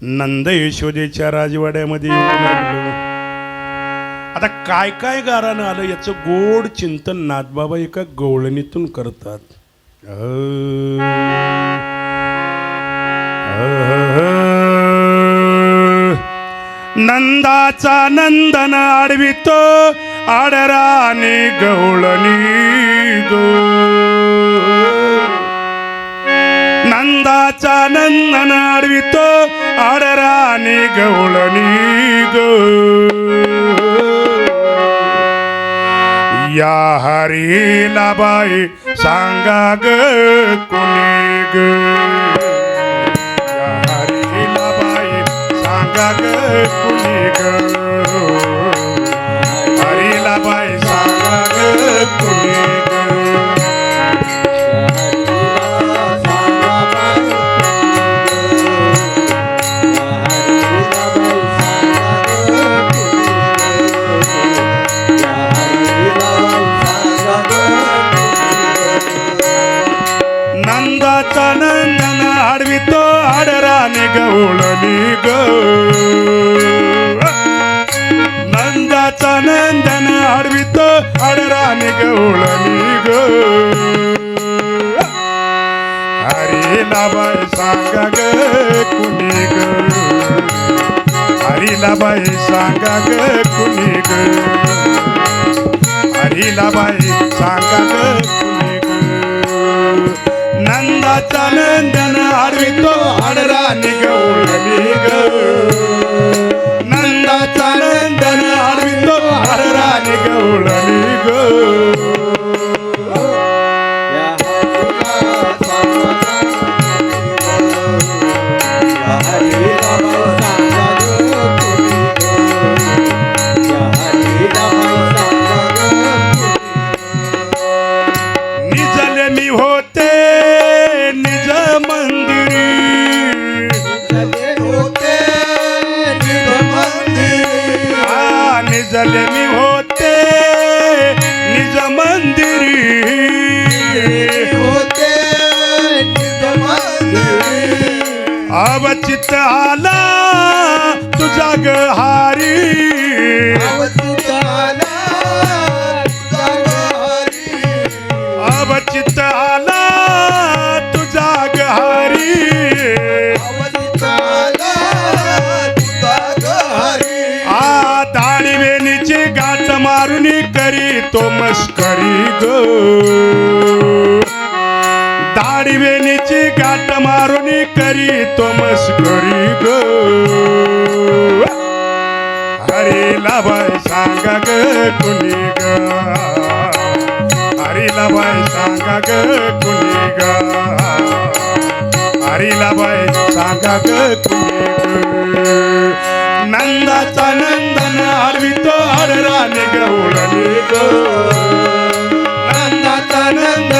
नंद यशोदेच्या राजवाड्यामध्ये येऊन लागलो. आता काय काय गारानं आलं याचं गोड चिंतन नाथबाबा एका गवळणीतून करतात. नंदाचा नंदन आडवितो आडराने गवळणी गो. नंदाचा नंदन आडवितो आडराने गवळणी गो. या हरीला बाई सांगा ग कोणी ग. या हरीला बाई सांगा ग कोणी ग. हरीला बाई सांगा ग कोणी ग. नंदाचा नंदन आडवितो आडराने गवळणी ग. नंदाचा नंदन आडवितो आडराने गवळणी ग. हरीला बाई सांगा ग कुणी ग. हरीला बाई सांगा ग कुणी ग. हरीला बाई सांगा ग कुणी ग. नंदाचा नंदन आडवितो आडराने गवळणी ग. नंदाचा नंदन आडवितो आडराने गवळणी ग. निजले मी होते निज मंदिरी. निजले मी होते निज मंदिरी. अवचित आला तुझा ग हारी. अवचित आला तुझा ग हारी. आ दाढी वेणीची गाठ मारून करी तो मस्करी ग. दाढी वेणीची गाठ मारून करी तो मस्करी ग. हरीला बाई सांगा ग कुणी ग. हरीला बाई सांगा ग कुणी ग. हरीला बाई सांगा ग कुणी ग. नंदाचा नंदन आडवितो आडराने गवळणी ग. नंदाचा नंदन